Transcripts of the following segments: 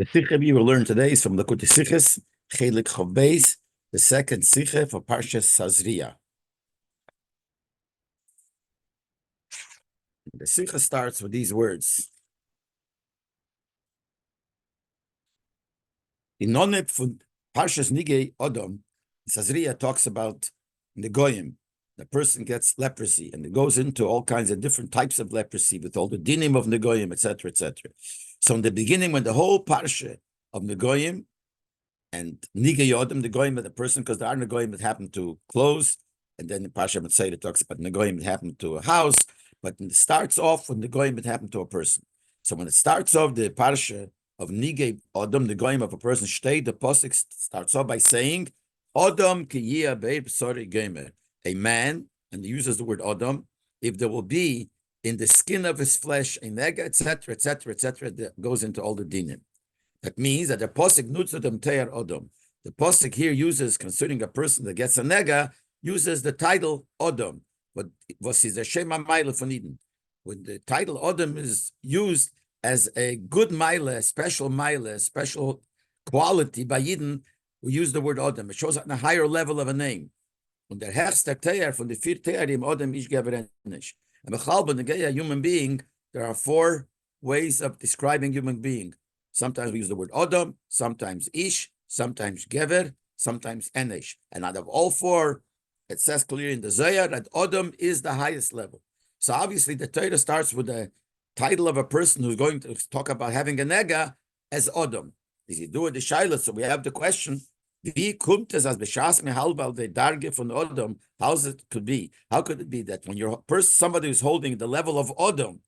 The Sikha we will learn today is from the Sichas, Chelik Chav Beis, the second Sikha for Parshas Tazria. The Sikha starts with these words. In Nonep from Parshas Nigei Odom, Tazria talks about the Goyim. The person gets leprosy, and it goes into all kinds of different types of leprosy with all the dinim of Negoyim, etc., etc. So in the beginning, when the whole Parsha of Negoyim and Nigei Odom, the Goyim of the person, because there are Negoyim that happen to clothes, and then the Parsha Mitzayah talks about Negoyim that happen to a house, but it starts off with Negoyim that happen to a person. So when it starts off the Parsha of Nigei Odom, the Goyim of a person, the Posik starts off by saying, Odom ki yia be'er b'sori gomer. A man, and he uses the word Odom, if there will be in the skin of his flesh a nega, etc., etc., etc., that goes into all the dinim. That means that the posik nutzadam teir Odom. The posik here uses, concerning a person that gets a nega, uses the title Odom. But was is the Shema Maila von Eden? When the title Odom is used as a good Maila, a special quality by Eden, we use the word Odom. It shows on a higher level of a name. Und der Herster Teir von the vier Teirim Odom ish geverenish. And a human being, there are four ways of describing human being. Sometimes we use the word Odom, sometimes Ish, sometimes Gever, sometimes Enish. And out of all four, it says clearly in the Zohar that Odom is the highest level. So obviously the Torah starts with the title of a person who's going to talk about having a nega as Odom. Is he doing the Shaila? So we have the question, wie kommt es als Beshas mehalbal the Darge von Odom? How could be? How could it be that when you're somebody who's holding the level of Odom,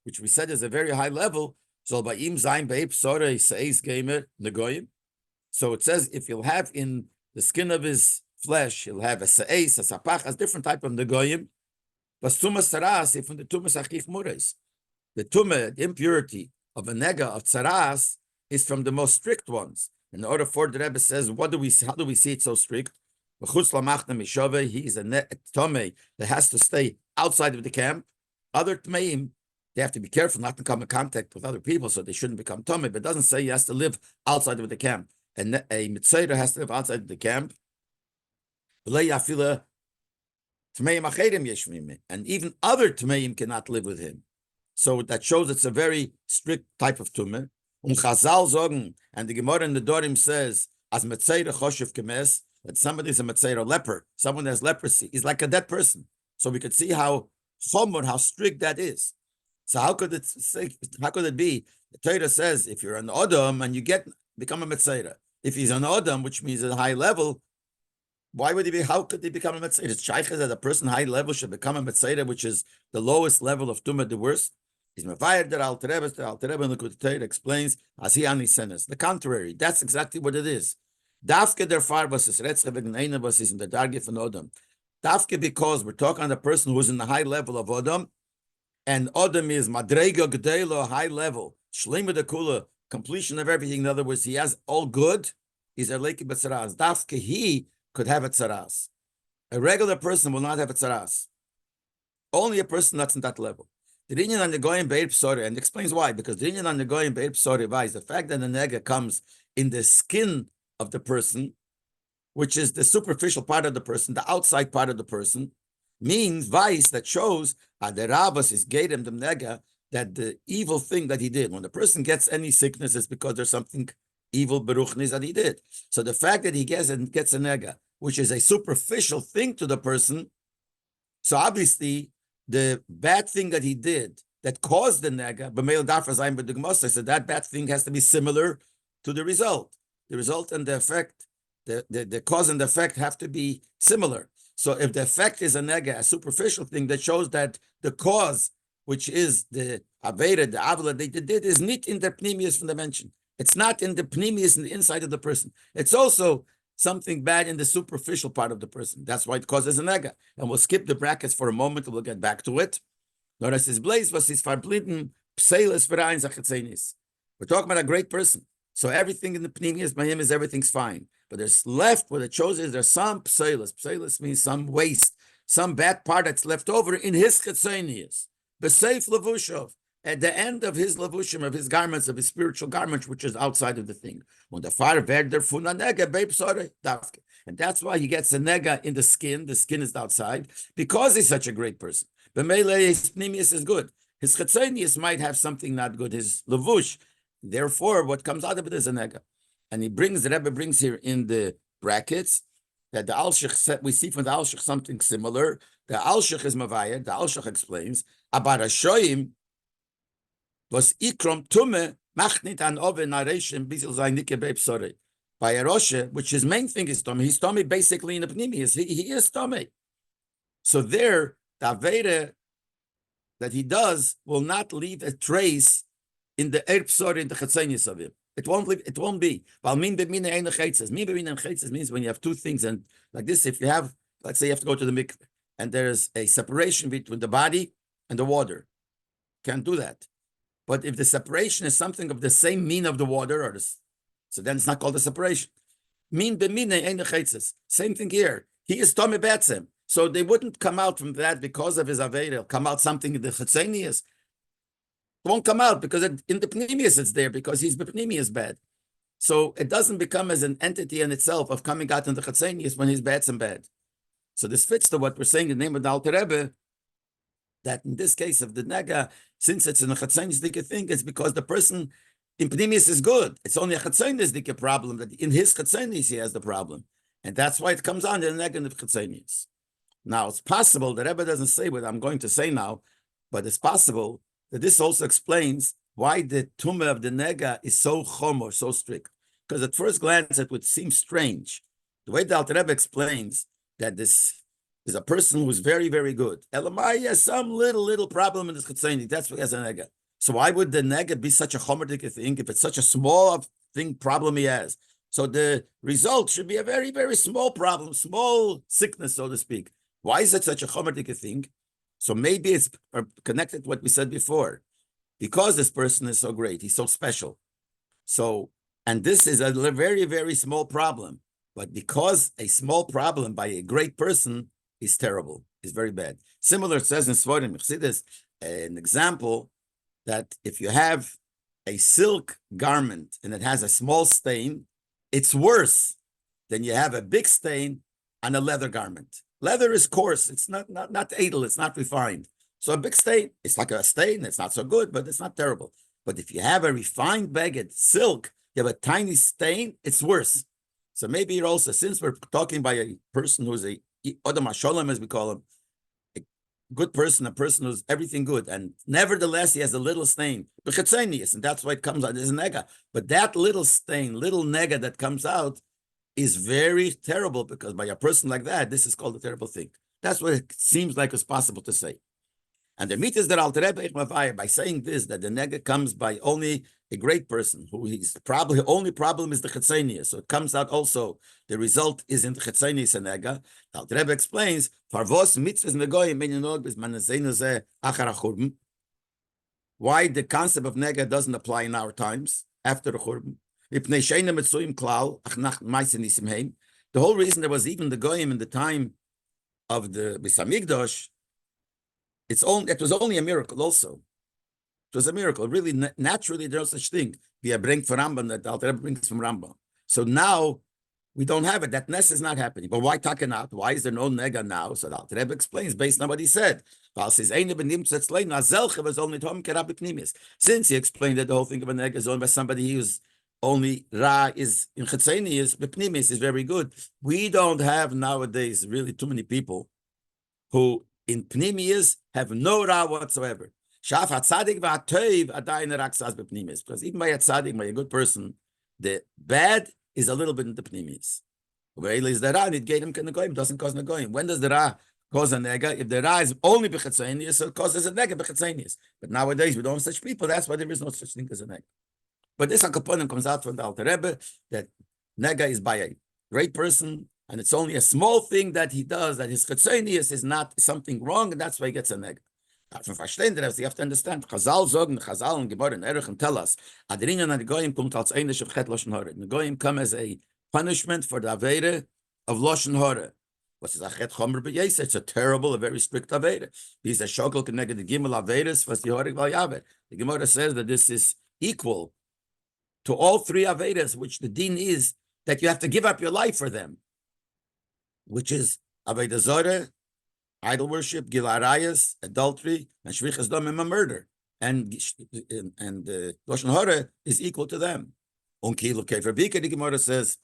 which we said is a very high level, so by im zayin be'ep sorei seis gamer negoyim. So it says if you'll have in the skin of his flesh, he'll have a seis, a sapach, a different type of negoyim. But tumas saras, if from the tumas achif mures, the tumah, the impurity of a nega of tsaras is from the most strict ones. In order for the Rebbe says, how do we see it so strict? He is a tomei that has to stay outside of the camp. Other tmeim, they have to be careful not to come in contact with other people, so they shouldn't become tomei. But it doesn't say he has to live outside of the camp. And a mitzayra has to live outside of the camp. And even other tmeim cannot live with him. So that shows it's a very strict type of tumah. Chazal sagen, and the Gemara in the Dorim says, as Metzayra Choshev Kemes, that somebody is a Metzayra leper, someone that has leprosy, is like a dead person. So we could see how chomor, how strict that is. So how could it be? The Torah says, if you're an Odom and you become a Metzayra, if he's an Odom, which means at a high level, how could he become a Metzayra? It's Shaykhah that a person high level should become a Metzayra, which is the lowest level of Tumah, the worst. He's mevayer der Alter Rebbe. The Alter Rebbe in the Torah explains as he only sends. The contrary, that's exactly what it is. Dafke der Farbas is retzche wegen einer was is in the Darge von Odom. Dafke because we're talking on a person who's in the high level of Odom, and Odom is madrega gedelo, high level, shlema de kula, completion of everything. In other words, he has all good. He's a leki b'tzaras. Dafke he could have a tzaras. A regular person will not have a tzaras. Only a person that's in that level. The Rinyan on the Goyim Be'er Psori, and explains why, because the Rinyan on the Goyim Be'er Psori is the fact that the nega comes in the skin of the person, which is the superficial part of the person, the outside part of the person, means vice that shows the Rabbas is Gedem the nega, that the evil thing that he did. When the person gets any sickness, it's because there's something evil beruchnis that he did. So the fact that he gets a nega, which is a superficial thing to the person, so obviously the bad thing that he did that caused the nega, so that bad thing has to be similar to the result. The result and the effect, the cause and the effect have to be similar. So if the effect is a nega, a superficial thing that shows that the cause, which is the avera, the avla they did, is not in the pneumius from the mention. It's not in the pneumius in the inside of the person. It's also something bad in the superficial part of the person. That's why it causes a nega. And we'll skip the brackets for a moment and we'll get back to it. We're talking about a great person. So everything in the pneumius by him is everything's fine. But there's left, what it shows is there's some pselis. Pselis means some waste, some bad part that's left over in his chetzenius. B'seif levushov. at the end of his levushim, of his garments, of his spiritual garments, which is outside of the thing. When the fire verder funa nega beipsore davke. And that's why he gets a nega in the skin. The skin is outside because he's such a great person. B'meilei his pnimius is good. His chetzonius might have something not good. His levush. Therefore, what comes out of it is a nega. And the Rebbe brings here in the brackets that the Alshich said, we see from the Alshich something similar. The Alshich is Mavaya. The Alshich explains about a shoyim was ikrom tume machnit an oven narration bisil zaynike beipsore. By a Roshe, which his main thing is tummy. He's tummy basically in the pnimi. He is tummy. So there, the Aveda that he does will not leave a trace in the Erbsor, in the Chatzenius of him. It won't leave, it won't be. Means when you have two things, and like this, if you have, let's say you have to go to the mikveh, and there's a separation between the body and the water. Can't do that. But if the separation is something of the same mean of the water, or this, so then it's not called a separation. Same thing here. He is Tommy Batsem. So they wouldn't come out from that because of his Aveda. It'll come out something in the Chatzenius. It won't come out because in the Pnimius it's there because his Pnimius bad. So it doesn't become as an entity in itself of coming out in the Chatzenius when he's bad and bad. So this fits to what we're saying in the name of the Alter Rebbe, that in this case of the Nega, since it's in a Chatzenius thing, it's because the person in Pnimius is good. It's only a Chatzenius problem that in his Chatzenius he has the problem. And that's why it comes on in the Nega and the Chatzenius. Now, it's possible, the Rebbe doesn't say what I'm going to say now, but it's possible that this also explains why the tumah of the nega is so chomor, so strict. Because at first glance, it would seem strange. The way the Alter Rebbe explains that this is a person who's very, very good. Elamai has some little problem in this chetzeni. That's what he has a nega. So why would the nega be such a chomordik thing if it's such a small thing problem he has? So the result should be a very, very small problem, small sickness, so to speak. Why is it such a chomordik thing? So maybe it's connected to what we said before. Because this person is so great, he's so special. So, and this is a very, very small problem. But because a small problem by a great person is terrible, is very bad. Similar, it says in Svarim, Chassidus, an example that if you have a silk garment and it has a small stain, it's worse than you have a big stain on a leather garment. Leather is coarse. It's not edel. It's not refined. So a big stain, it's like a stain. It's not so good, but it's not terrible. But if you have a refined baguette, silk, you have a tiny stain, it's worse. So maybe you're also, since we're talking by a person who's a Odom HaSholem, as we call him, a good person, a person who's everything good, and nevertheless he has a little stain, and that's why it comes out as a nega. But that little stain, little nega that comes out, is very terrible because by a person like that, this is called a terrible thing. That's what it seems like it's possible to say. And the meat is that Alter Rebbe, by saying this, that the nega comes by only a great person, who his only problem is the chetzenia. So it comes out also, the result is in the chetzenia and nega. Alter Rebbe explains, Farvos mitzvahs negoyim meninod bis manazenu ze achar hachurban. Why the concept of nega doesn't apply in our times, after the churban. The whole reason there was even the goyim in the time of the Beis Hamikdash, it was only a miracle also. It was a miracle. Really, naturally, there's no such thing. We bring from Rambam, that Alter Rebbe brings from Rambam. So now, we don't have it. That ness is not happening. But why talking out? Why is there no nega now? So the Alter Rebbe explains, based on what he said. Since he explained that the whole thing of a nega is owned by somebody who's only Ra is in Chetzenius, Bepnimis is very good. We don't have nowadays really too many people who in Pnimius have no Ra whatsoever. Because even by a tzaddik, by a good person, the bad is a little bit in the Pnimius. Doesn't cause Negoim. When does the Ra cause a nega? If the Ra is only Bechetzenius, so it causes a nega Bechetzenius. But nowadays we don't have such people. That's why there is no such thing as a nega. But this component comes out from the Alter Rebbe that nega is by a great person, and it's only a small thing that he does, that his chetzenius is not something wrong, and that's why he gets a nega. You have to understand. Chazal sagen, Chazal and Gemara and Erech and tell us, Adrinan and Negoim kommt als eine Shevchet Lashon Hara. Negoim come as a punishment for the Avere of Lashon Hara. What's his achet chomer b'yesa? It's a terrible, a very strict aveda. He's a shokol connected the gimel avedas. What's the horig v'yavet? The Gemara says that this is equal to all three avedas, which the din is that you have to give up your life for them, which is aveda zorah, idol worship, gil arayas, adultery, and shvichas damim, a murder, and lashon hara is equal to them. Unkilu kefer bika, the Gemara says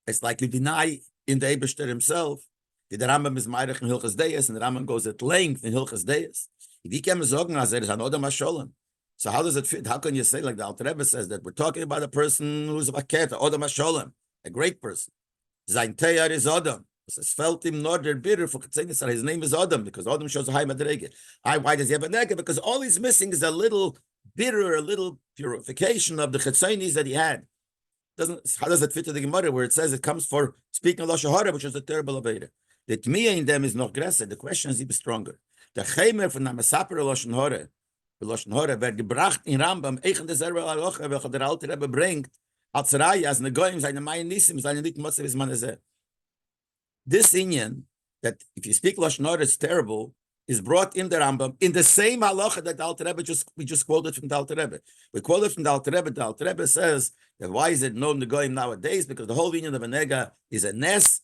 it's like you deny in the Eibishter himself. The Rambam is Meirich in Hilchas Deis, and the Rambam goes at length in Hilchas Deis. If you can sagen, as there is an Odom HaSholem. So how does it fit? How can you say, like the Alter Rebbe says, that we're talking about a person who's a Baket, Odom HaSholem, a great person. Sein Teyar is Odom. Es felt him not der bitter for his name is Odom, because Odom shows a high madrege. Why does he have a nega? Because all he's missing is a little bitter, a little purification of the Chetzonis that he had. How does it fit to the Gemara where it says it comes for speaking lashon hara, which is a terrible aveda? The tmiya in them is noch größer. The question is even stronger. The chaymer von der Schapiro lashon hara, the lashon hara, wird gebracht in Rambam, eichen derselbe Halacha, welcher der Alte Rebbe bringt, als Raya, als Negoyim, seine Mayen Nisim, seine Lit Motzev is Manazeh. This Inyan, that if you speak lashon hara, it's terrible, is brought in the Rambam in the same halacha that the Alter Rebbe we just quoted from the Alter Rebbe. We quoted from the Alter Rebbe. The Alter Rebbe says that why is it known to Goyim nowadays? Because the whole union of a nega is a nes,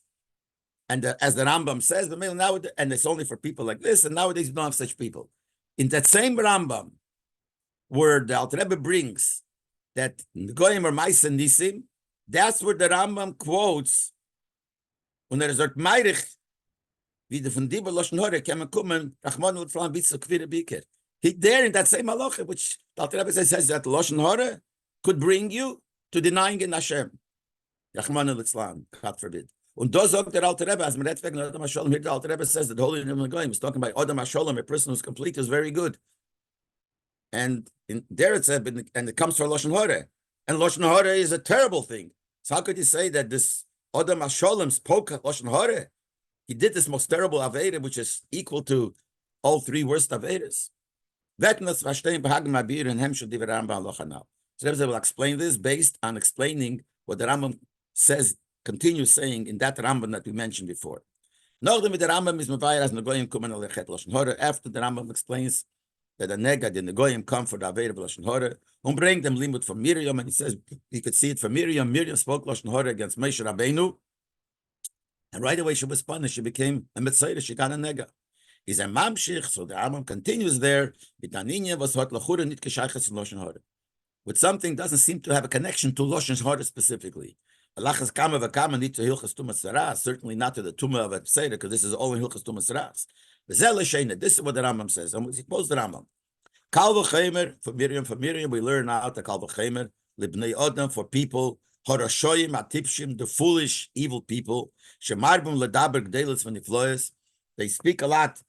and as the Rambam says, and it's only for people like this. And nowadays you don't have such people. In that same Rambam, where the Alter Rebbe brings that the Goyim are Ma'aser Nisim, that's where the Rambam quotes when there is a Meirich. Wie de von Dibber lashon hara can kommen, Rachman und Flam bitz kvire biker. He there in that same halacha, which the Alter Rebbe says that lashon hara could bring you to denying in Hashem. Rachman und Flam, God forbid. Und da sagt der Alter Rebbe, as man redt wegen Adam HaSholem, here the Alter Rebbe says that the Holy Name of God is talking about Adam HaSholem, a person who's complete, is very good. And there it said, and it comes from lashon hara, and lashon hara is a terrible thing. So how could you say that this Adam HaSholem spoke lashon hara? He did this most terrible Aveda, which is equal to all three worst Avedas. So Rebbe will explain this based on explaining what the Rambam says, continues saying in that Rambam that we mentioned before. After the Rambam explains that the Negad and the Goyim come for the Aveda of Lashon Hora, and bring them limud from Miriam, and he says you could see it from Miriam. Miriam spoke Lashon Hora against Moshe Rabbeinu. And right away she was punished. She became a Mitzayra. She got a nega. He's a mamshich. So the Rambam continues there. With something doesn't seem to have a connection to Lashon Hara specifically. Alachas kama v'kama need to hilchas tumas saras. Certainly not to the tumah of a Tzayra, because this is all in hilchas tumas saras. This is what the Rambam says. And we suppose the Rambam. Kal v'chemer for Miriam. We learn out the kal v'chemer libnei odam for people. Horashoyim atipshim, the foolish, evil people. Shemarbum ledaber gdelis v'nifloyes. They speak a lot,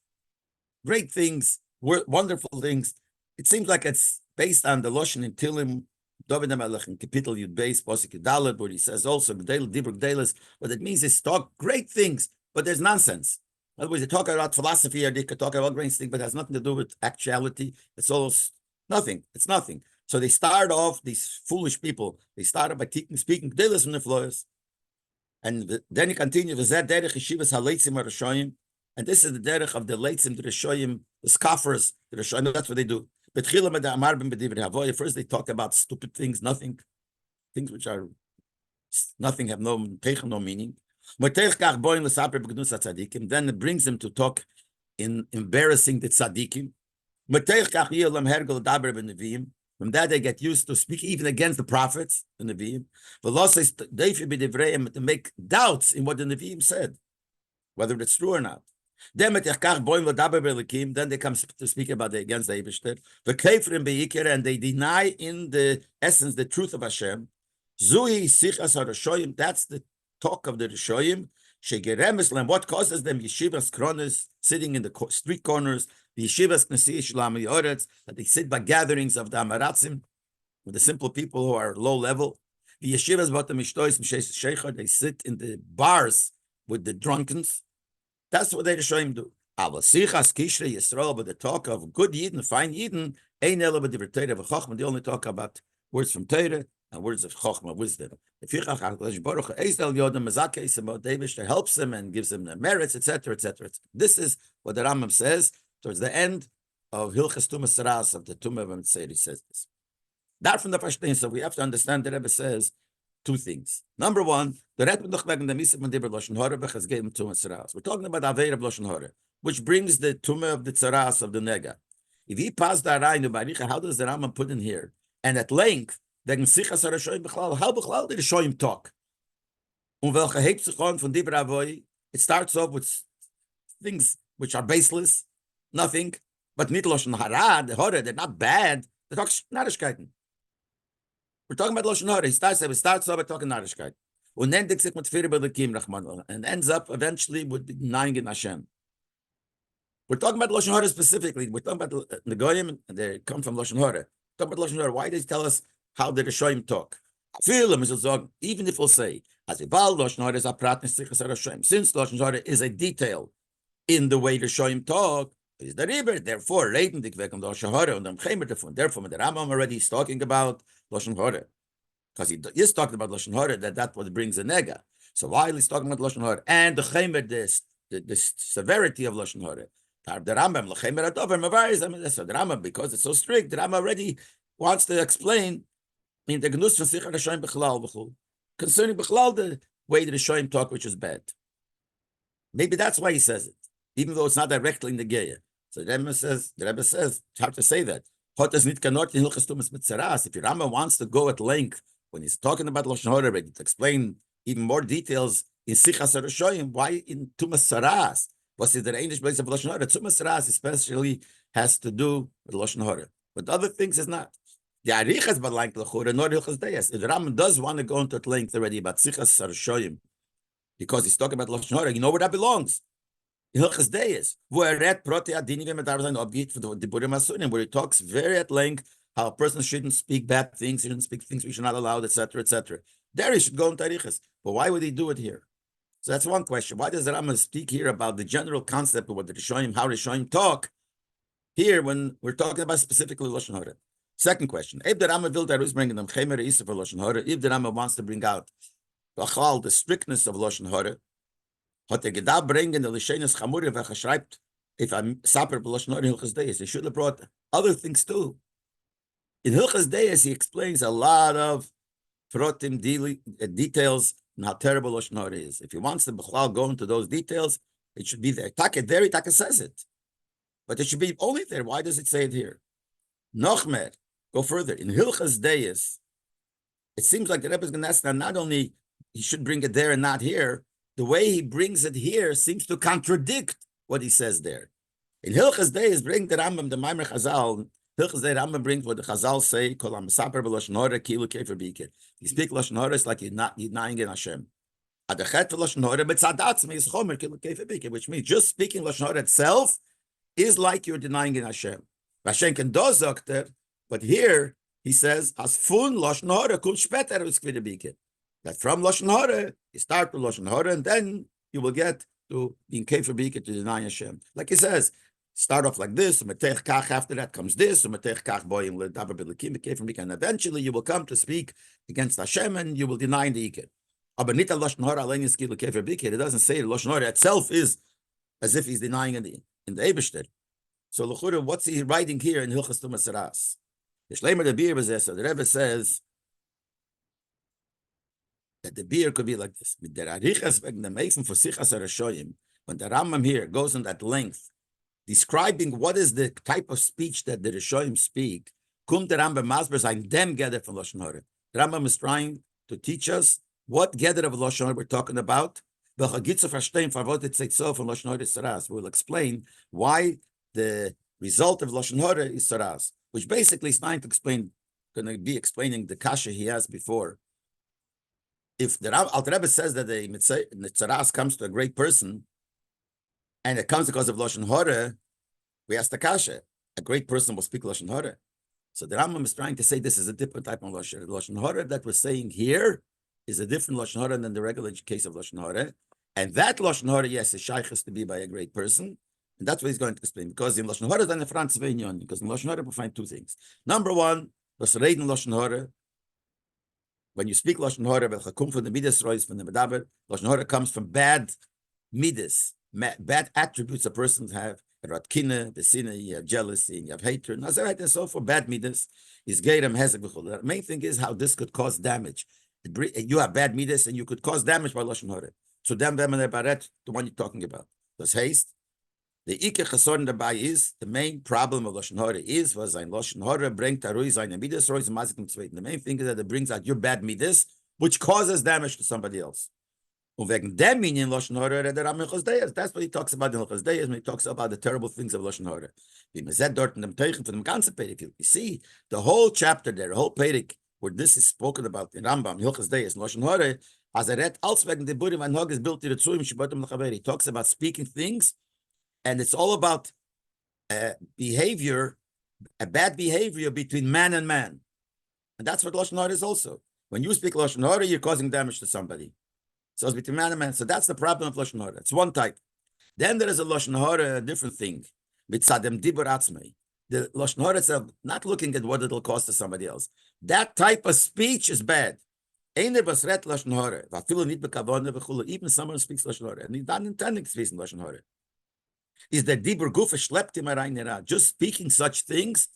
great things, wonderful things. It seems like it's based on the Loshen in Tilim, David HaMelech in Kapitel Yud Beis, Posik Yudalet, where he says also gdel dibur gdelis. What it means is talk great things, but there's nonsense. In other words, they talk about philosophy, or they could talk about great things, but it has nothing to do with actuality. It's all nothing. It's nothing. So they start off, these foolish people, they started by speaking gdelis from the floors. And then he continues, and this is the derech of the leitzim, the reshoyim, the scoffers, the reshoyim, that's what they do. First they talk about stupid things, nothing, things which are nothing, have no meaning. Then it brings them to talk in embarrassing the tzaddikim. From that, they get used to speak even against the prophets, the Nevi'im. To make doubts in what the Nevi'im said, whether it's true or not. Then they come to speak about against the Eibishter. And they deny in the essence the truth of Hashem. That's the talk of the Rishoyim. What causes them yeshivas kronos, sitting in the street corners, the yeshivas knesi shlam yoretz, that they sit by gatherings of the amaratzim, with the simple people who are low level. The yeshivas batam ishtois m'shes sheikha, they sit in the bars with the drunkens. That's what they Rishoyim do. But the talk of good Yidden, fine Yidden, ein ela b'divrei Torah v'chochma, they only talk about words from Torah, and words of chokhmah, wisdom. That helps him and gives him the merits, etc., etc. This is what the Rambam says towards the end of Hilchas Tumas Saras of the Tumah of Mitzvah. He says this. That from the Pashtin, so we have to understand the Rebbe says two things. Number one, the Rebbe Nuchbeg and the Misah Mandibur Lashon Hara Bechaz Geim Tumas Saras. We're talking about Aveir of Lashon Hara, which brings the Tumah of the Tzaras of the Nega. If he passed the Arayin Baricha, how does the Rambam put in here? And at length, how Bechlal did the Shoyim talk? It starts off with things which are baseless, nothing, but nicht Lashon Hara, the Hara, they're not bad. They talk Narishkeiten. We're talking about Lashon Hara. It starts off by talking Narishkeit. And then and ends up eventually with denying in Hashem. We're talking about Lashon Hara specifically. We're talking about the Goyim, and they come from Lashon Hara. We're talking about Lashon Hara. Why does he tell us how the Rishoyim talk? Even if we'll say, as Lashon Hara is a prat, since Lashon Hara is a detail in the way the Rishoyim talk, is the Riber. Therefore, Leib and Lashon Hara and therefore, the Rambam already is talking about Lashon Hara. Because he is talking about Lashon Hara, that's what brings a nega. So while he's talking about Lashon Hara and the Chemer, the severity of Lashon Hara, the Rambam, so the Rambam, because it's so strict, the Rambam already wants to explain in the Gnus von Sicher Hashem Bechlal concerning Bechlal, the way the Rishoyim talk, which is bad. Maybe that's why he says it, even though it's not directly in the Geya. So the Rebbe says, it's hard to say that. If your Rambam wants to go at length when he's talking about Lashon Hara, to explain even more details in Sichas HaRishoyim, why in Tumas Saras? What's the English place of Lashon Hara? Tumas Saras especially has to do with Lashon Hara, but other things is not. The Arichas but like Lachura, nor Hilchas Deyas. If the Rambam does want to go into at length already about Sichas HaRishoyim, because he's talking about Lashon Hara, you know where that belongs. Hilchas Deyas, where he talks very at length how a person shouldn't speak bad things, shouldn't speak things we should not allow, etc., etc. There he should go into Arichas. But why would he do it here? So that's one question. Why does the Rambam speak here about the general concept of what the Rishoyim, how Rishoyim talk here when we're talking about specifically Lashon Hara? Second question. If the Rambam will bring them Chemer Isa for Lashon Hara, if the Rambam wants to bring out the strictness of Lashon Hara, hat gedacht bringen the Lishenes Chamure schreibt, if I'm Saper Lashon Hara in Hilchas Deyes, he should have brought other things too. In Hilchas Deyes, he explains a lot of Frotim details and how terrible Lashon Hara is. If he wants to go into those details, it should be there. Taka says it. But it should be only there. Why does it say it here? Nochmer, go further. In Hilchas Deyes, it seems like the Rebbe is going to ask that not only he should bring it there and not here, the way he brings it here seems to contradict what he says there. In Hilchas Deyes, bring the Rambam, the Maimer Chazal. Hilchas Deyes, Rambam brings what the Chazal say, Kol HaMesaper B'Lashon Hara Kilu Kefer Bikir. You speak Lashon Hara, it's like you're not denying in Hashem. Adachet Lashon Hara B'Tzadatz is Chomer Kilu Kefer Bikir, which means just speaking Lashon Hara itself is like you're denying in Hashem. Hashem can do Zokter, but here he says, As Fun Lashon Hara Kul Shpeter V'Skvir Bikir. That from Lashon Hara, you start with Lashon Hara, and then you will get to being Kefer Bikir, to deny Hashem. Like he says, start off like this, after that comes this, and eventually you will come to speak against Hashem and you will deny the Iker. It doesn't say the Lashon Hara itself is as if he's denying in the Eibishter. So what's he writing here in Hilchas Tumas Saras? The Rebbe says that the beer could be like this. When the Rambam here goes in that length, describing what is the type of speech that the Rishoyim speak, the Rambam Masber saying them gather from Lashon Hara. The Rambam is trying to teach us what gather of Lashon Hara we're talking about. We'll explain why the result of Lashon Hara is Saras, which basically is going to be explaining the kasha he has before. If the Alter Rebbe says that the Saras comes to a great person, and it comes because of Lashon Hara, we ask the kasha. A great person will speak Lashon Hara. So the Rambam is trying to say this is a different type of Lashon Hara. Lashon Hara that we're saying here is a different Lashon Hara than the regular case of Lashon Hara. And that Lashon Hara, yes, is shaykhs to be by a great person. And that's what he's going to explain. Because in Lashon Hara, then the Franz Veinyon, because in Lashon Hara, we find two things. Number one, was Reden Lashon Hara, when you speak Lashon Hora, from the Midas Rois, from the Medaber, Lashon Hora comes from bad Midas, bad attributes a person have. Ratkina, the sinner, you have jealousy, you have hatred, and so for bad Midas is Geirem Hezek. The main thing is how this could cause damage. You have bad Midas and you could cause damage by Lashon Hora. So then, the one you're talking about. Does haste. The Ike Chasor dabei is the main problem of Lashon Hora was ein Lashon Hora bringt arui seine Midas rois mazik zweiten. The main thing is that it brings out your bad Midas, which causes damage to somebody else. Und wegen dem in Lashon Hora redet Hilchos Deis. That's what he talks about in Hilchos Deis when he talks about the terrible things of Lashon Hora. Wie man sieht dort in dem Teichen von dem ganzen Perek. You see the whole chapter there, the whole Perek where this is spoken about in Rambam, Hilchos Deis, Lashon Hora, as read als wegen the Burim and Hog is built to the Tzuim Shabbatim L'Chaver. He talks about speaking things. And it's all about behavior, a bad behavior between man and man. And that's what Lashon Hora is also. When you speak Lashon Hora, you're causing damage to somebody. So it's between man and man. So that's the problem of Lashon Hora. It's one type. Then there is a Lashon Hora, a different thing. Mitzadem dibur atzmei. The Lashon Hora itself, not looking at what it'll cost to somebody else. That type of speech is bad. Einer basret Lashon Hora. Even someone speaks Lashon Hora. And he's not intending to speak Lashon Hora. Is that dibur gufa schleppt him rein. Just speaking such things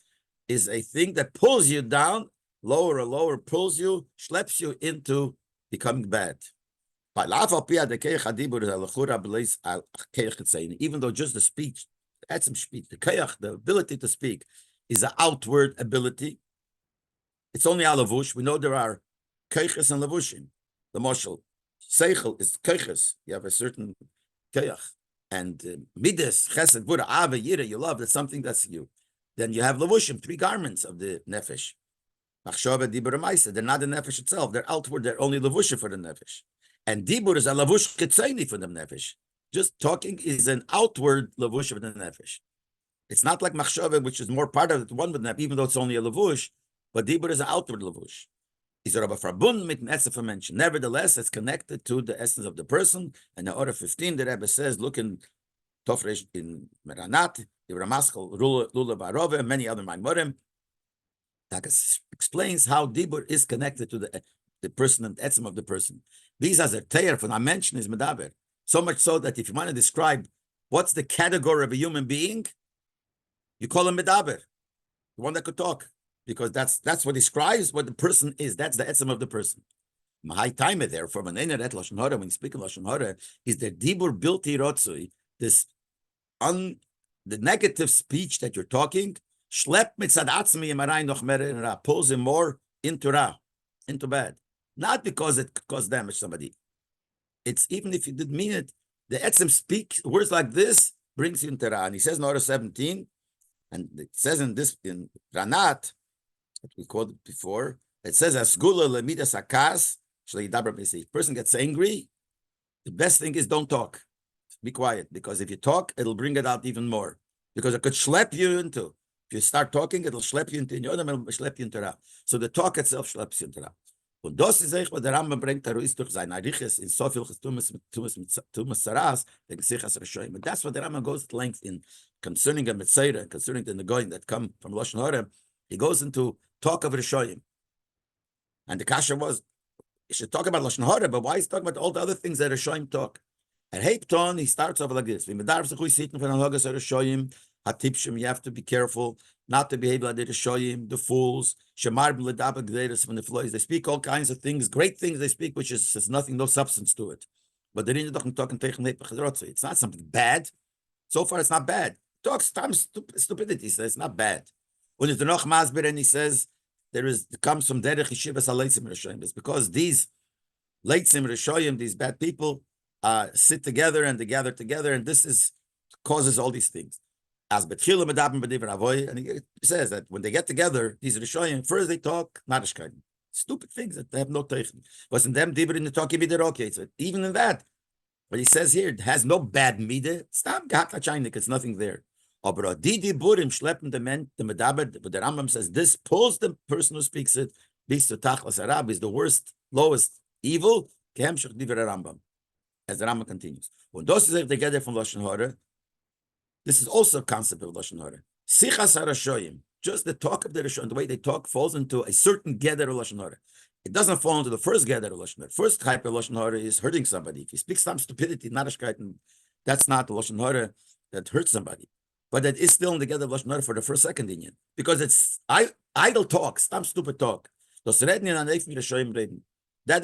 is a thing that pulls you down, lower and lower, pulls you, schleps you into becoming bad. Even though just the speech, some speech, the keach, the ability to speak, is an outward ability. It's only a lavush. We know there are keiches and lavushim. The marshal seichel is keiches. You have a certain keach. And midas, chesed, buddha, ava, yira, you love, that's something that's you. Then you have lavushim, 3 garments of the nefesh. Machshava, dibur, maisa. They're not the nefesh itself. They're outward. They're only lavushim for the nefesh. And dibur is a lavush ketzaini for the nefesh. Just talking is an outward lavush of the nefesh. It's not like machshava, which is more part of it, one with nefesh, even though it's only a lavush. But dibur is an outward lavush. Is Rabbi Farbun mit an mention. Nevertheless, it's connected to the essence of the person. And the order 15, the Rebbe says, look in Tofresh in Meranat, the Ramaskal, Lula Barove, and many other Maimorim. That explains how dibur is connected to the person and etzem of the person. These are the teir from I mentioned is medaber. So much so that if you want to describe what's the category of a human being, you call him medaber, the one that could talk. Because that's what describes what the person is. That's the etzem of the person. Mahai time therefore, when you speak of Lashon Hora, is the dibur bilti rotzui, the negative speech that you're talking, schlepp mitzad atzmi yemarai noch mer ra, pulls him more into ra, into bad. Not because it caused damage to somebody. It's even if you didn't mean it, the etzem speaks words like this brings you into ra. And he says in order 17, and it says in Ranat, what we called it before, it says asgula lemidas akas shleidaber b'seif. If a person gets angry, the best thing is don't talk. Be quiet, because if you talk, it'll bring it out even more. Because it could schlep you into. If you start talking, it'll schlep you into the other, it'll schlep you into ra. So the talk itself schleps you into ra. Und das ist eigentlich, was der Rambam bringt, ist durch sein Ariches in so viel Tumas Saras, the Gesichas Rashoyim. And that's what the Rambam goes at length in concerning a Mitzayra, concerning the Negoim that come from Lashon Hora. He goes into talk of Rashoyim. And the Kasha was, he should talk about Lashon Hora, but why is he talking about all the other things that Rashoyim talk? At Heipton, he starts off like this. You have to be careful not to behave like the Rishoyim, the fools, Shemar b'ledaba g'deres from the floys. They speak all kinds of things, great things they speak, which is nothing, no substance to it. But they didn't talk it's not something bad. So far, it's not bad. Talks time stupidity, so it's not bad. When it's the Noch Masber and he says it comes from Derech Yeshivas HaLeitzim Rishoyim. It's because these Leitzim Rishoyim, these bad people, sit together and they gather together, and this causes all these things. And he says that when they get together, these Rishoyim, first they talk Narishkeit, stupid things that they have no teichen. But in them, in the talk, so even in that, what he says here, it has no bad midah. It's nothing there. But the Rambam says this pulls the person who speaks it. Is the worst, lowest evil. As the Rambam continues. When those they get it from Lashon Hora, this is also a concept of Lashon Hora. Sichas HaRashoyim, just the talk of the Rishoyim, the way they talk falls into a certain gather of Lashon Hora. It doesn't fall into the first gather of Lashon Hara. First type of Lashon Hara is hurting somebody. If you speak some stupidity, narishkeit, that's not the Lashon Hara that hurts somebody. But that is still in the gather of Lashon Hara for the first second Indian. Because it's idle talk, some stupid talk. That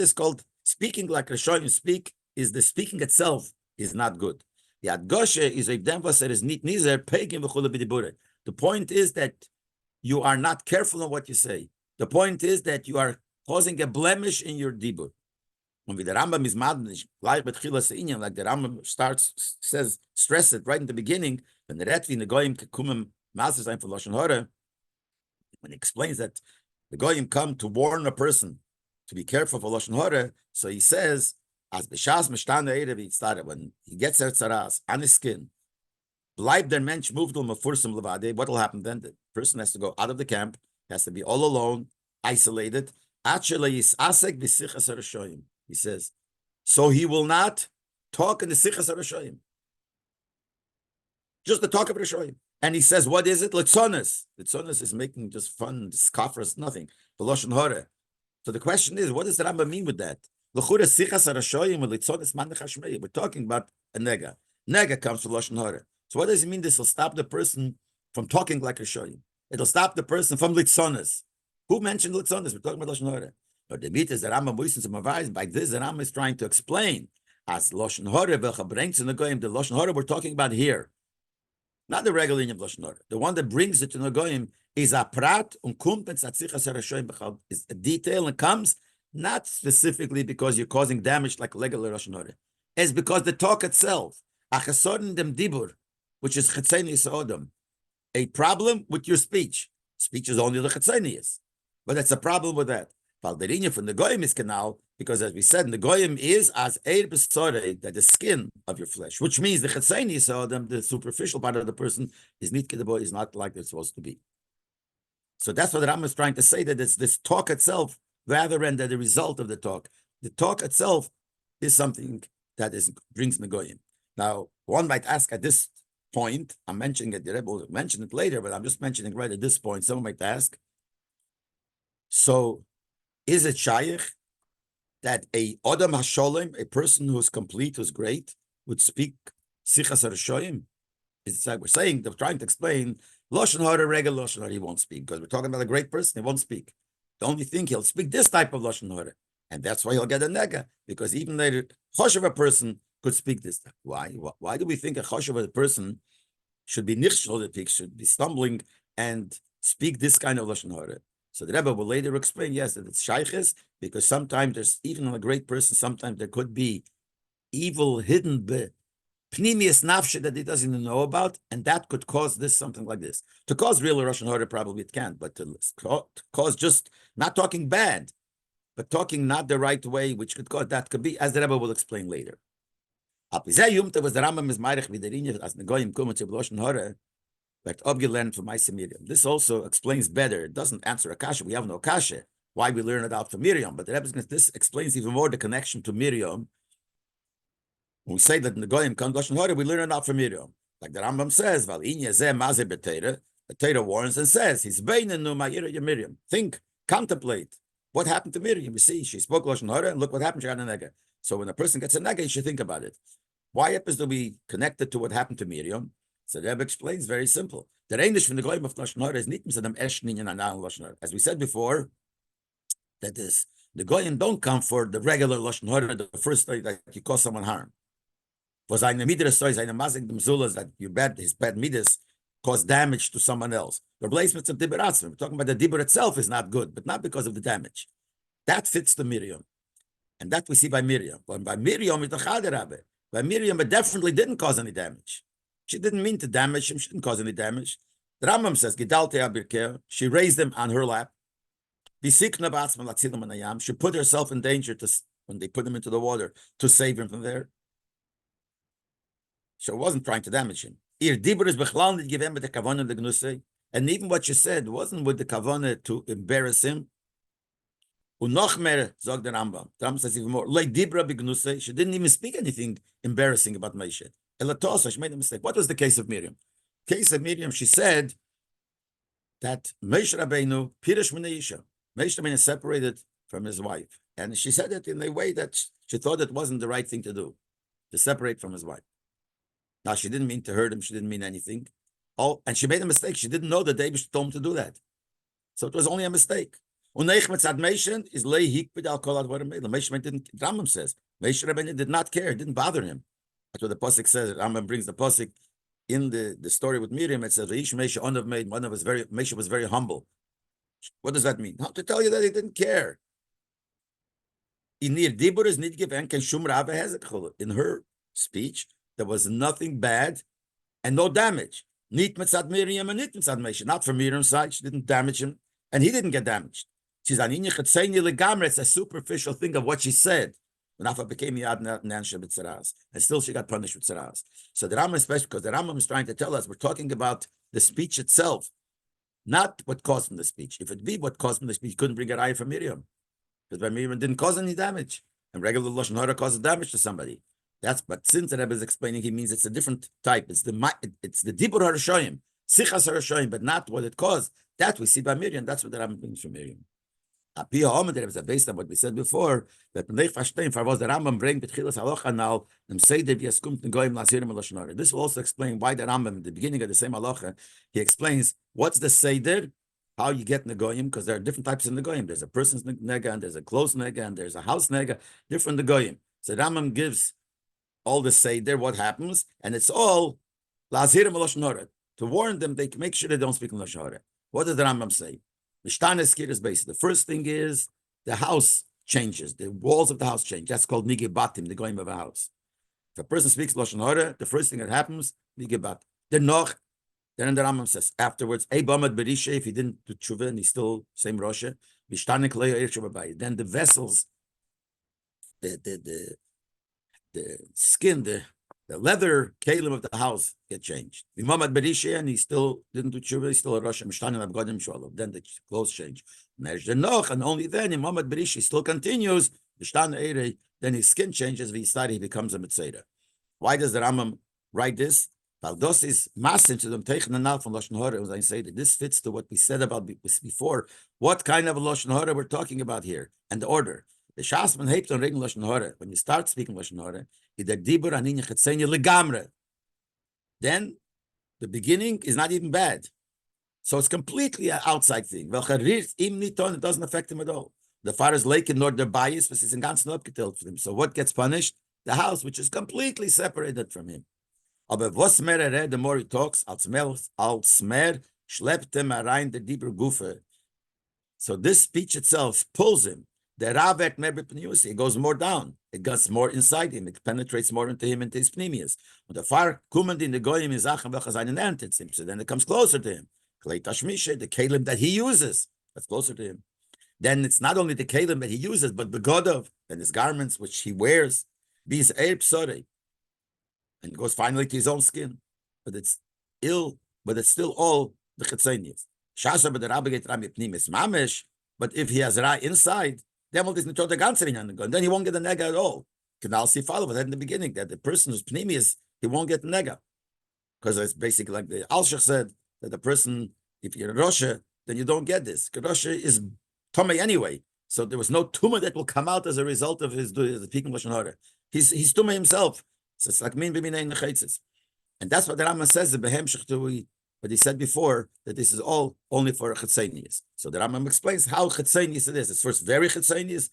is called speaking like Rishonim speak, is the speaking itself is not good. The Adgoshe is a demvaser is nit nizer, pegim v'chule b'dibure. The point is that you are not careful on what you say. The point is that you are causing a blemish in your dibur. When the Rambam is madnish, like the Rambam stress it right in the beginning, when the Retvi in the Goyim kumim master sein for Lashon Hara, when he explains that the Goyim come to warn a person to be careful for Lashon Hara, so he says, as b'shas mishtana erev started when he gets her tzaras on his skin, Leib der Mensch moved to mafursim levade. What will happen then? The person has to go out of the camp, has to be all alone, isolated. He says, so he will not talk in the sichas harashoyim, just the talk of Rishoyim. And he says, what is it? Litzonis. Litzonis is making just fun, scoffers, nothing. The Lashon Hara. So the question is, what does the Rambam mean with that? We're talking about a nega. Nega comes from Lashon Hara. So what does it mean? This will stop the person from talking like a shoyim. It'll stop the person from litzonis. Who mentioned litzonis? We're talking about Lashon Hara. But the meat is that Rambam by this, the Rambam is trying to explain as Lashon Hara brings in the goyim. The Lashon Hara we're talking about here, not the regular in of Lashon Hara. The one that brings it to the goyim is a prat kumpen is a detail and comes not specifically because you're causing damage like regular Lashon Hara. It's because the talk itself, achasorin dem dibur, which is chetzenius odom, a problem with your speech. Speech is only the chetzenius, but that's a problem with that. Valderinia from the goyim is canal, because as we said, the goyim is as eir besore, that the skin of your flesh, which means the chetzenius odom, the superficial part of the person, is not like it's supposed to be. So that's what the Rambam is trying to say, that it's this talk itself, rather than the result of the talk. The talk itself is something that brings the goyim. Now, one might ask at this point, I'm mentioning it, the Rebbe will mention it later, but I'm just mentioning right at this point, someone might ask, so is it shaykh that a Adam HaSholem, a person who's complete, who's great, would speak Sichas HaRashoyim? It's like we're saying, they're trying to explain, Lashon Hara, regular Lashon Hara, he won't speak, because we're talking about a great person, he won't speak. The only thing, he'll speak this type of Lashon Hara, and that's why he'll get a nega, because even later, Choshev person could speak this time. Why? Why do we think a Choshev person should be nichshol, that he should be stumbling and speak this kind of Lashon Hara? So the Rebbe will later explain, yes, that it's shayches, because sometimes there's, even a great person, sometimes there could be evil hidden pnimius nafshe that he doesn't even know about, and that could cause this, something like this. To cause real Lashon Hara, probably it can't, but to cause just not talking bad, but talking not the right way, which could cause, that could be, as the Rebbe will explain later. Was the Rambam is Meirich Viderinya as Negoyim Kumen to Lashon Hara, but learned from Miriam. This also explains better. It doesn't answer a kasha. We have no kasha. Why we learn it out from Miriam? But the Rebbe, this explains even more the connection to Miriam. When we say that in the Goyim comes Lashon Hara, we learn it out from Miriam. Like the Rambam says, Val Inya Zeh Mazeh B'Teira, the Torah warns and says, He's Beinenu Ma'ira Miriam. Think, contemplate. What happened to Miriam? You see, she spoke Lashon Hara, and look what happened. She got a nega. So when a person gets a nega, you should think about it. Why happens to be connected to what happened to Miriam? So the Rebbe explains very simple. The Reinish from the Goyim of Lashon Hara is nicht mit dem ersten Inyan an Lashon Hara. As we said before, that is, the Goyim don't come for the regular Lashon Hara, the first day that you cause someone harm. For seine Midas, seine Masik, the Mzulas, that his bad Midas cause damage to someone else. The replacements of Dibur Atzmim. We're talking about the Dibur itself is not good, but not because of the damage. That fits the Miriam. And that we see by Miriam. But by Miriam, it's the Chader Rabbi. By Miriam, it definitely didn't cause any damage. She didn't mean to damage him. She didn't cause any damage. The Rambam says, Gedalte Abirker, she raised him on her lap. She put herself in danger when they put him into the water to save him from there. So it wasn't trying to damage him. And even what she said wasn't with the kavanah to embarrass him. The Rambam says even more. She didn't even speak anything embarrassing about Moshe. She made a mistake. What was the case of Miriam? Case of Miriam, she said that Moshe Rabbeinu Pirish Minei Isha. Moshe Rabbeinu separated from his wife. And she said it in a way that she thought it wasn't the right thing to do, to separate from his wife. Now, she didn't mean to hurt him. She didn't mean anything. Oh, and she made a mistake. She didn't know that David told him to do that. So it was only a mistake. Is lay hikbid al kol advarim meila. Moshe didn't, Rambam says, Moshe Rabbeinu did not care. It didn't bother him. That's what the Pasuk says. Rambam brings the Pasuk in the story with Miriam. It says, Reish Moshe onav made, Moshe was very humble. What does that mean? How to tell you that he didn't care? In her speech, there was nothing bad and no damage. Nit mitzad Miriam and nit mitzad Moshe. Not from Miriam's side. She didn't damage him, and he didn't get damaged. She's it's a superficial thing of what she said. And still she got punished with tzaras. So the Rambam, especially because the Rambam is trying to tell us, we're talking about the speech itself, not what caused him the speech. If it be what caused him the speech, he couldn't bring a raya from Miriam. Because by Miriam didn't cause any damage. And regular Lashon Hara causes damage to somebody. But since the Rebbe is explaining, he means it's a different type. It's the Dibur HaRashoyim, Sichas HaRashoyim, but not what it caused. That we see by Miriam. That's what the Rambam brings from Miriam. Based on what we said before, that the Rambam bring B'tchilas Halacha now, this will also explain why the Rambam, at the beginning of the same Halacha, he explains what's the Seder, how you get Negoyim, because there are different types of Negoyim. There's a person's Nega, and there's a close Nega, and there's a house Nega, different Negoyim. So Rambam gives all the Seder, what happens, and it's all Lazirim Lashon Hara, to warn them, they make sure they don't speak in Lashon Hara. What does the Rambam say? The first thing is the house changes, the walls of the house change. That's called nigebatim, the goyim of a house. If a person speaks Lashon Hara, the first thing that happens, nigebat. Then the Rambam says afterwards, if he didn't do tshuva and he's still same Rosha, then the vessels, the skin, the leather kalim of the house get changed. And he still didn't do tshuva, he's still a Rosh Hashanah. Then the clothes change. And only then, in Muhammad Berishi still continues, then his skin changes, he becomes a Mitzera. Why does the Rambam write this? This fits to what we said about before. What kind of Lashon Hara we're talking about here, and the order. The Shasman hebt on Regen Lashon Hara. When you start speaking Lashon Hara, then the beginning is not even bad. So it's completely an outside thing. It doesn't affect him at all. The father's lake nor the bias, but it's in ganz abgeteilt for him. So what gets punished? The house, which is completely separated from him. The more he talks, als mer schleppt him rein the deeper gufe. So this speech itself pulls him. The Ravet Mebet it goes more down. It goes more inside him. It penetrates more into him, into his pneumias. When the far kumend in the goyim is achem v'chazayin, so then it comes closer to him. Klei tashmisha, the kalim that he uses, that's closer to him. Then it's not only the kalim that he uses, but the godov and his garments which he wears. These eib sorei, and it goes finally to his own skin. But it's still all the chetzenius. Shasa but the Rabbi get Rabbi pnimis mamish. But if he has ra inside, then and then he won't get the nega at all. Canal see follow that in the beginning, that the person who's pneumius, he won't get the nega. Because it's basically like the Alshach said, that the person, if you're a Rosha, then you don't get this. Because Rosha is Tomei anyway. So there was no tumor that will come out as a result of his speaking Lashon Hara. He's Tumei himself. So it's like min b'minei nechetzes. And that's what the Rambam says, the behemshech to but he said before that this is all only for chetzenius. So the Rambam explains how chetzenius it is. It's first very chetzenius,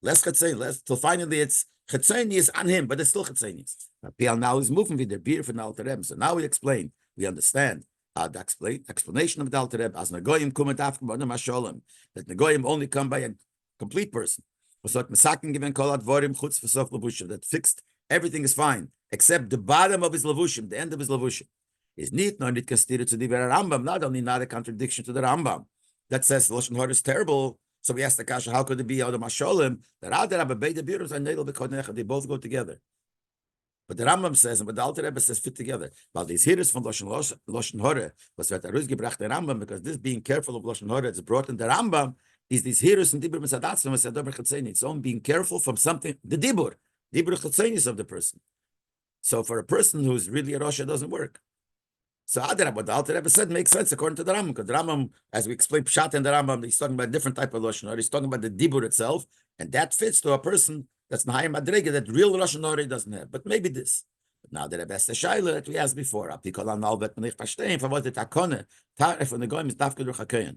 less chetzenius, till finally it's chetzenius on him, but it's still chetzenius. Now he's moving with the beer for the Alter Rebbe. So now we explain, we understand the explanation of the Alter Rebbe as Nagoyim kumet after mashalom, that Nagoyim only come by a complete person. That fixed, everything is fine except the bottom of his levushim, the end of his levushim. Is not considered to the Rambam, not only not a contradiction to the Rambam that says Lashon Hara is terrible. So we ask the Kasha, how could it be out of Masholim? They both go together. But the Rambam says, and but the Alter Rebbe says fit together. While these hearers from Lashon Hara was the Rambam, because this being careful of Lashon Hara is brought in the Rambam, is these hearers in Dibur Mitzadatzim, its own being careful from something, the Dibur Chetzenis of the person. So for a person who's really a Rosh, it doesn't work. So what the Alter Rebbe said makes sense according to the Rambam, because the Rambam, as we explained, Pshat in the Rambam, he's talking about a different type of Lashon Hara. He's talking about the Dibur itself, and that fits to a person that's Nahayim Madrega, that real Lashon Hara doesn't have. But maybe this. But now the Rebbe has the Shaila that we asked before. Apikolan Albet Menich Pashtem, Favot Takone, Tarif on the Goyim is Dafkedur Chakayan.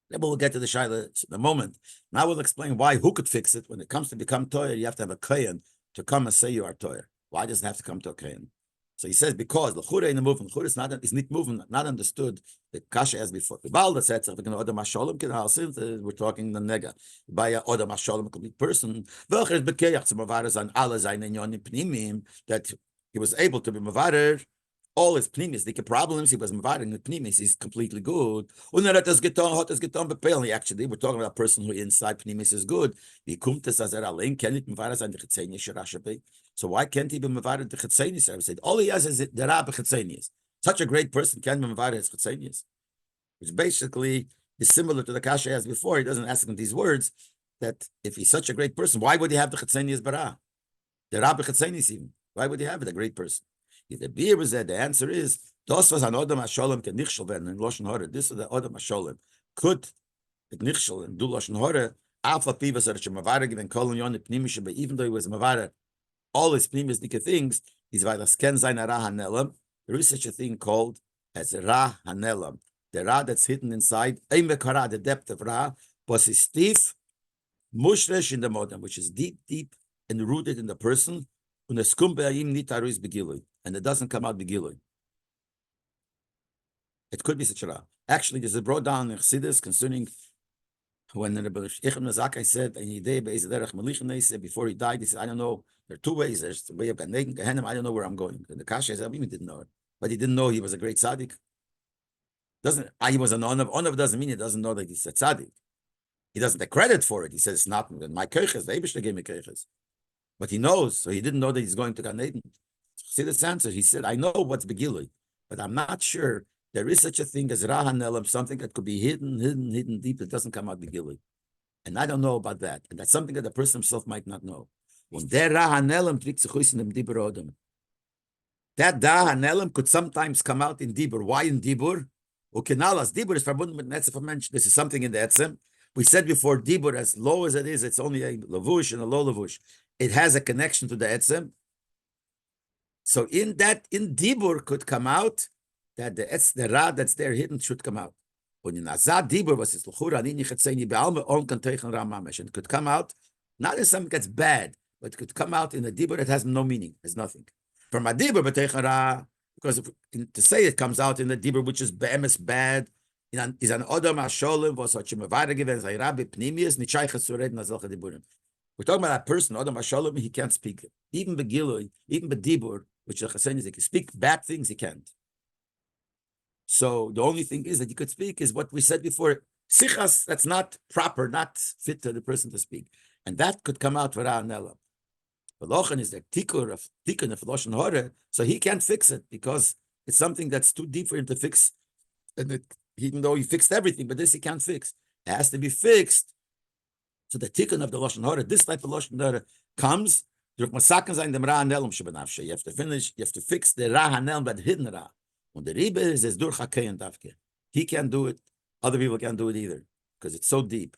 Then we'll get to the Shaila in a moment. Now we'll explain why, who could fix it. When it comes to become Toyer, you have to have a Kayan to come and say you are Toyer. Why does it have to come to a Kayan? So he says, because the Chura in the movement, Chura is not movement, not understood, the Kasha as before. The Baal that says, we're talking the Nega. By a Odom Hasholem, a complete person, that he was able to be Mavarer, all his pnimis, the problems, he was Mavarer with pnimis, he's completely good. Actually, we're talking about a person who inside pnimis is good. So why can't he be Mavarer the Chetzenis? I said, all he has is the Rabbi Chetzenis. Such a great person can be Mavarer his Chetzenis, which basically is similar to the Kasha as before. He doesn't ask him these words, that if he's such a great person, why would he have the Chetzenis Bara? The Rabbi Chetzenis even. Why would he have it, a great person? If the beer was there, the answer is, Das was an Odom HaSholem can nichshel werden in Lashon Hara. This is the Odom HaSholem. Could it nichshel and do Lashon Hara, Alpha Pivas or Shemavarer given Kolon Yon Pnimisha, but even though he was Mavarer, all his pnimisdike things, is by the sken sein Ra Hanelam. There is such a thing called as Ra Hanelam. The Ra that's hidden inside, Eimekara, the depth of Ra, was his stiff, mushresh in the modem, which is deep, deep and rooted in the person, and it doesn't come out begilui. It could be such a Ra. Actually, there's a brought down in Chassidus concerning when the Rabbi Zakai said, before he died, he said, I don't know, there are two ways. There's the way of Gan Eden, Gehenna, I don't know where I'm going. And the Kasha is, he didn't know it. But he didn't know he was a great tzaddik. He was an onav. Onav doesn't mean he doesn't know that he's a tzaddik. He doesn't take credit for it. He says, it's not my keiches, the Eibishter gave me keiches. But he knows, so he didn't know that he's going to Gan Eden. See this answer? He said, I know what's Begilui, but I'm not sure there is such a thing as Rahan Elam, something that could be hidden deep that doesn't come out Begilui. And I don't know about that. And that's something that the person himself might not know. When der Rahan Elam kriegt sich aus in dem Dibur Odom. That Rahan Elam could sometimes come out in Dibur. Why in Dibur? Ukinalas, Dibur is verbunden mit Netzef of Mensch. This is something in the Etzem. We said before, Dibur, as low as it is, it's only a lavush and a low lavush. It has a connection to the Etzem. So in Dibur could come out that the Ra that's there hidden should come out. When in Azad Dibur was it's L'chura Ani Nichatzeni Be'alma On Kanteichen Ra Mamesh, and it could come out not as something that's bad, but it could come out in a Dibur that has no meaning, has nothing. From a Dibur B'teichen Ra, because to say it comes out in the Dibur which is be'emes bad, is an Odom HaSholem was what Shemavara given as a Rabbi Pnimius Nichayches Sured Nazalcha Diburim. We're talking about that person, Odom HaSholem, he can't speak it. Even Begilui, even Bedibur, which the Chassan is, he can speak bad things, he can't. So the only thing is that you could speak is what we said before, sichas, that's not proper, not fit to the person to speak. And that could come out for Ra'anela. Velochen is the tikkun of Lashon Hara, so he can't fix it because it's something that's too deep for him to fix. And even though he fixed everything, but this he can't fix. It has to be fixed. So the tikkun of the Lashon Hara, this type of Lashon Hara comes, you have to finish, you have to fix the Ra Hanel, but hidden Ra. When the Riba is dur Chakayan Davke. He can't do it, other people can't do it either, because it's so deep.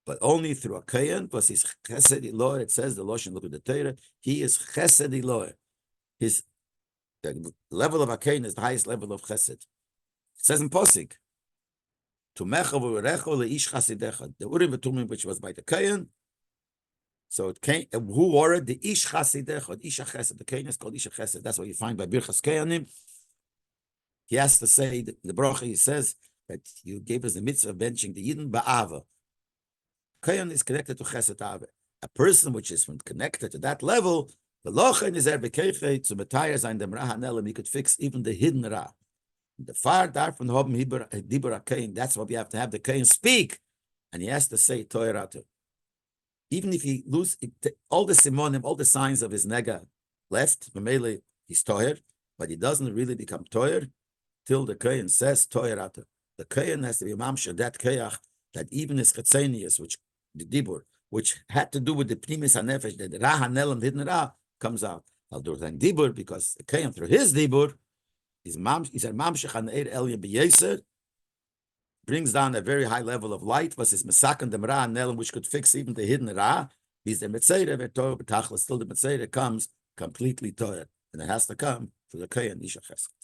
But only through a Kayan, because he's Chesed Eloah, it says, the Lashon look at the Torah, he is Chesed Eloah. The level of a Kayan is the highest level of Chesed. It says in Posik, to Mecha v'urecho le'ish chasidecha. The Urim v'Tumim, which was by the Kayan, so it came, who wore it? The Ish Chasidecha, the Isha Chesed. The Kayan is called Isha Chesed. That's what you find by Birchas Kayanim. He has to say, the bracha, he says, that you gave us the mitzvah of benching the Yidden ba'ava. Kayan is connected to Chesed Ava. A person which is connected to that level, the lochen is erbekeiche, to matayar zayin dem Ra Hanelam, he could fix even the hidden Ra. The far darf and hoben dibur Kayan, that's what we have to have the Kayan speak. And he has to say, Toyeratu. Even if he lose all the simonim, all the signs of his nega left, Mamele, he's toyer, but he doesn't really become toyer till the Kayan says Toyerata. The Kayan has to be mamsha, that Kayach, that even his Chetzenius, which the Dibur, which had to do with the Pnimis HaNefesh, that the Ra Hanelam hidden Ra comes out. I'll do it in Dibur, because the Kayan through his Dibur Is a mamshech an eir elyon b'yeser, brings down a very high level of light, was is mesaken dem ra nelim, which could fix even the hidden ra. Is the metzera v'tor b'tachlis, still the metzera comes completely toyer, and it has to come through the kohen nisha chesed.